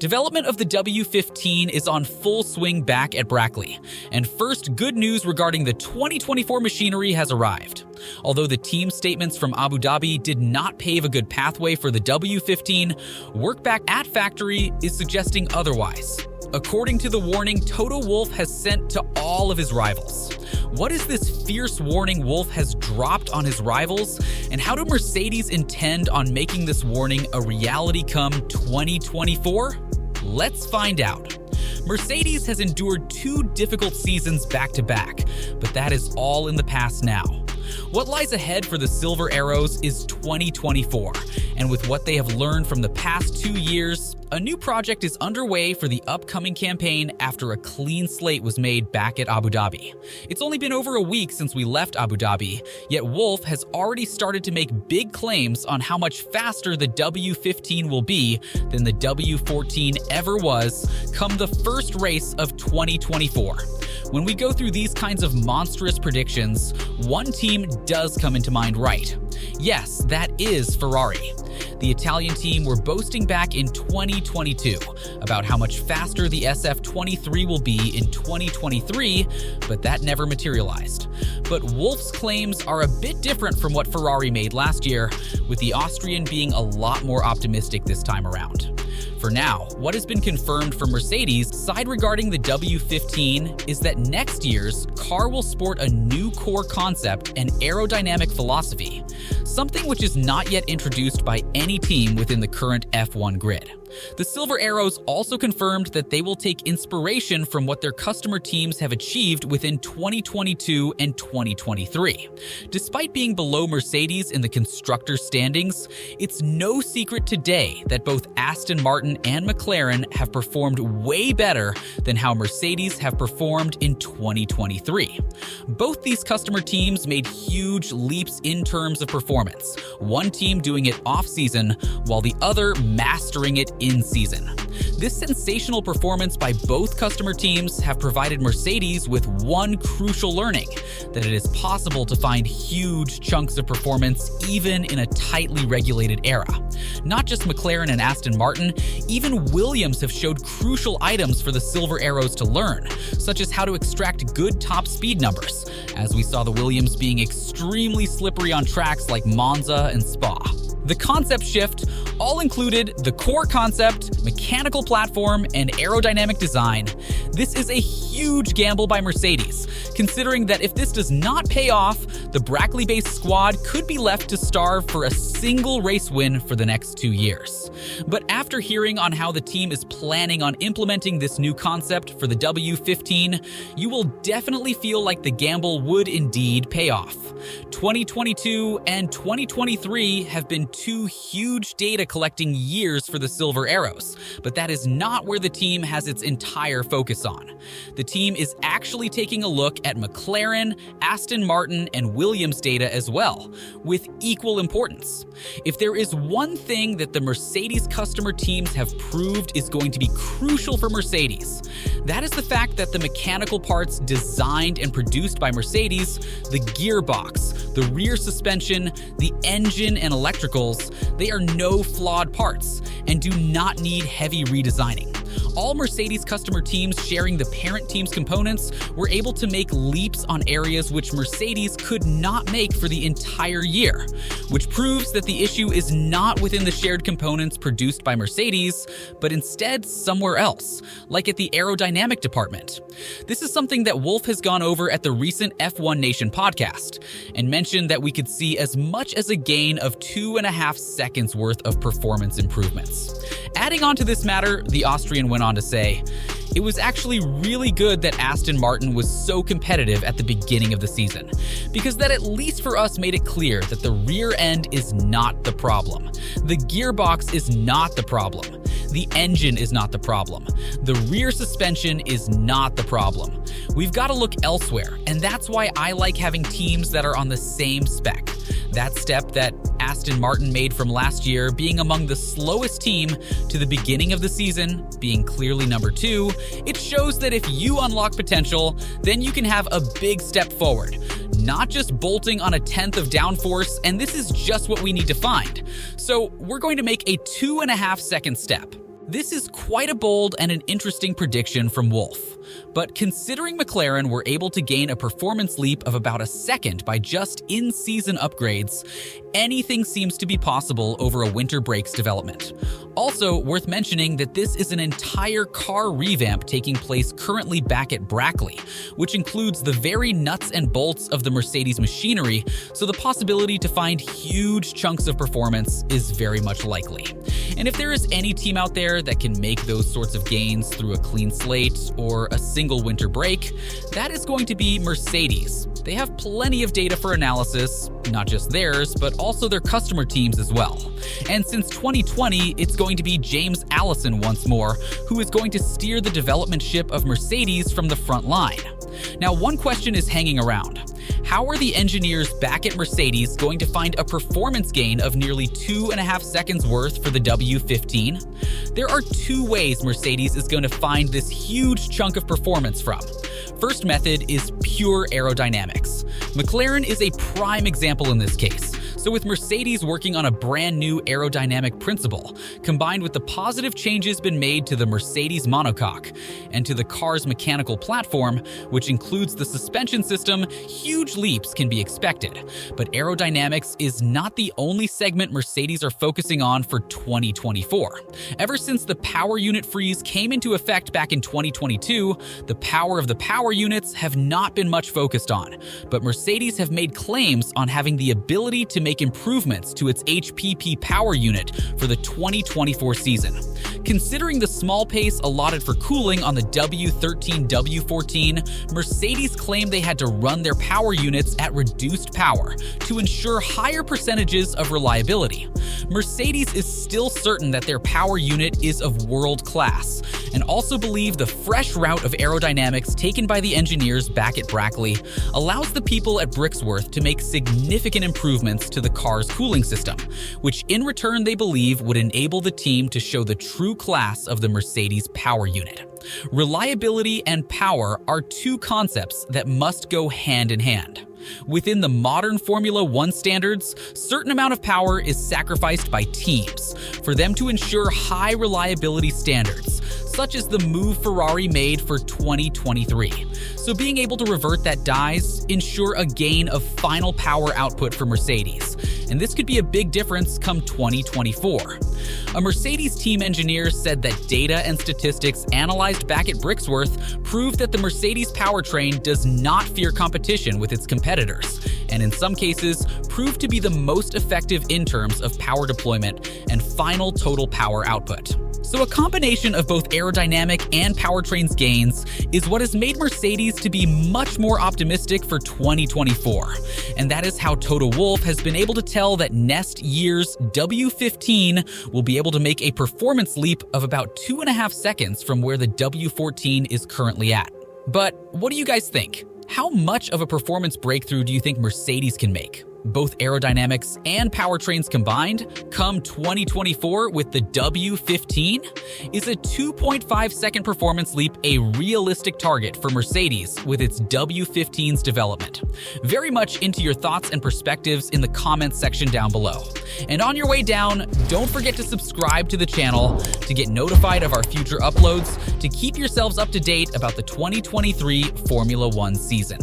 Development of the W15 is on full swing back at Brackley, and first good news regarding the 2024 machinery has arrived. Although the team statements from Abu Dhabi did not pave a good pathway for the W15, work back at factory is suggesting otherwise. According to the warning Toto Wolff has sent to all of his rivals. What is this fierce warning Wolff has dropped on his rivals, and how do Mercedes intend on making this warning a reality come 2024? Let's find out. Mercedes has endured 2 difficult seasons back-to-back, but that is all in the past now. What lies ahead for the Silver Arrows is 2024, and with what they have learned from the past 2 years, a new project is underway for the upcoming campaign after a clean slate was made back at Abu Dhabi. It's only been over a week since we left Abu Dhabi, yet Wolff has already started to make big claims on how much faster the W15 will be than the W14 ever was come the first race of 2024. When we go through these kinds of monstrous predictions, one team does come into mind right. Yes, that is Ferrari. The Italian team were boasting back in 2022 about how much faster the SF23 will be in 2023, but that never materialized. But Wolff's claims are a bit different from what Ferrari made last year, with the Austrian being a lot more optimistic this time around. For now, what has been confirmed from Mercedes' side regarding the W15 is that next year's car will sport a new core concept and aerodynamic philosophy, something which is not yet introduced by any team within the current F1 grid. The Silver Arrows also confirmed that they will take inspiration from what their customer teams have achieved within 2022 and 2023. Despite being below Mercedes in the constructor standings, it's no secret today that both Aston Martin and McLaren have performed way better than how Mercedes have performed in 2023. Both these customer teams made huge leaps in terms of performance, one team doing it off-season while the other mastering it in season. This sensational performance by both customer teams have provided Mercedes with one crucial learning, that it is possible to find huge chunks of performance even in a tightly regulated era. Not just McLaren and Aston Martin, even Williams have showed crucial items for the Silver Arrows to learn, such as how to extract good top speed numbers, as we saw the Williams being extremely slippery on tracks like Monza and Spa. The concept shift all included the core concept, mechanical platform, and aerodynamic design. This is a huge gamble by Mercedes, considering that if this does not pay off, the Brackley-based squad could be left to starve for a single race win for the next 2 years. But after hearing on how the team is planning on implementing this new concept for the W15, you will definitely feel like the gamble would indeed pay off. 2022 and 2023 have been 2 huge data collecting years for the Silver Arrows, but that is not where the team has its entire focus on. The team is actually taking a look at McLaren, Aston Martin, and Williams data as well, with equal importance. If there is one thing that the Mercedes customer teams have proved is going to be crucial for Mercedes, that is the fact that the mechanical parts designed and produced by Mercedes, the gearbox, the rear suspension, the engine, and electricals, they are no flawed parts and do not need heavy redesigning. All Mercedes customer teams sharing the parent team's components were able to make leaps on areas which Mercedes could not make for the entire year, which proves that the issue is not within the shared components produced by Mercedes, but instead somewhere else, like at the aerodynamic department. This is something that Wolff has gone over at the recent F1 Nation podcast, and mentioned that we could see as much as a gain of 2.5 seconds worth of performance improvements. Adding on to this matter, the Austrian went on to say, "It was actually really good that Aston Martin was so competitive at the beginning of the season, because that at least for us made it clear that the rear end is not the problem. The gearbox is not the problem. The engine is not the problem. The rear suspension is not the problem. We've got to look elsewhere, and that's why I like having teams that are on the same spec. That step that Aston Martin made from last year, being among the slowest team to the beginning of the season, being clearly number 2, it shows that if you unlock potential, then you can have a big step forward. Not just bolting on a 10th of downforce, and this is just what we need to find. So we're going to make a 2.5 second step. This is quite a bold and an interesting prediction from Wolff, but considering McLaren were able to gain a performance leap of about a second by just in-season upgrades, anything seems to be possible over a winter brakes development. Also, worth mentioning that this is an entire car revamp taking place currently back at Brackley, which includes the very nuts and bolts of the Mercedes machinery, so the possibility to find huge chunks of performance is very much likely. And if there is any team out there that can make those sorts of gains through a clean slate or a single winter break, that is going to be Mercedes. They have plenty of data for analysis, not just theirs, but also their customer teams as well. And since 2020, it's going to be James Allison once more, who is going to steer the development ship of Mercedes from the front line. Now, one question is hanging around. How are the engineers back at Mercedes going to find a performance gain of nearly 2.5 seconds worth for the W15? There are two ways Mercedes is going to find this huge chunk of performance from. First method is pure aerodynamics. McLaren is a prime example in this case. So with Mercedes working on a brand new aerodynamic principle, combined with the positive changes been made to the Mercedes monocoque and to the car's mechanical platform, which includes the suspension system, huge leaps can be expected. But aerodynamics is not the only segment Mercedes are focusing on for 2024. Ever since the power unit freeze came into effect back in 2022, the power of the power units have not been much focused on. But Mercedes have made claims on having the ability to make improvements to its HPP power unit for the 2024 season. Considering the small pace allotted for cooling on the W13, W14, Mercedes claimed they had to run their power units at reduced power to ensure higher percentages of reliability. Mercedes is still certain that their power unit is of world class, and also believe the fresh route of aerodynamics taken by the engineers back at Brackley allows the people at Brixworth to make significant improvements to the car's cooling system, which in return they believe would enable the team to show the true class of the Mercedes power unit. Reliability and power are two concepts that must go hand in hand. Within the modern Formula One standards, certain amount of power is sacrificed by teams for them to ensure high reliability standards, such as the move Ferrari made for 2023. So being able to revert that dies ensure a gain of final power output for Mercedes, and this could be a big difference come 2024. A Mercedes team engineer said that data and statistics analyzed back at Brixworth proved that the Mercedes powertrain does not fear competition with its competitors, and in some cases proved to be the most effective in terms of power deployment and final total power output. So a combination of both aerodynamic and powertrain's gains is what has made Mercedes to be much more optimistic for 2024. And that is how Toto Wolff has been able to tell that next year's W15 will be able to make a performance leap of about 2.5 seconds from where the W14 is currently at. But what do you guys think? How much of a performance breakthrough do you think Mercedes can make? Both aerodynamics and powertrains combined, come 2024 with the W15? Is a 2.5 second performance leap a realistic target for Mercedes with its W15's development? Very much into your thoughts and perspectives in the comments section down below. And on your way down, don't forget to subscribe to the channel to get notified of our future uploads to keep yourselves up to date about the 2023 Formula One season.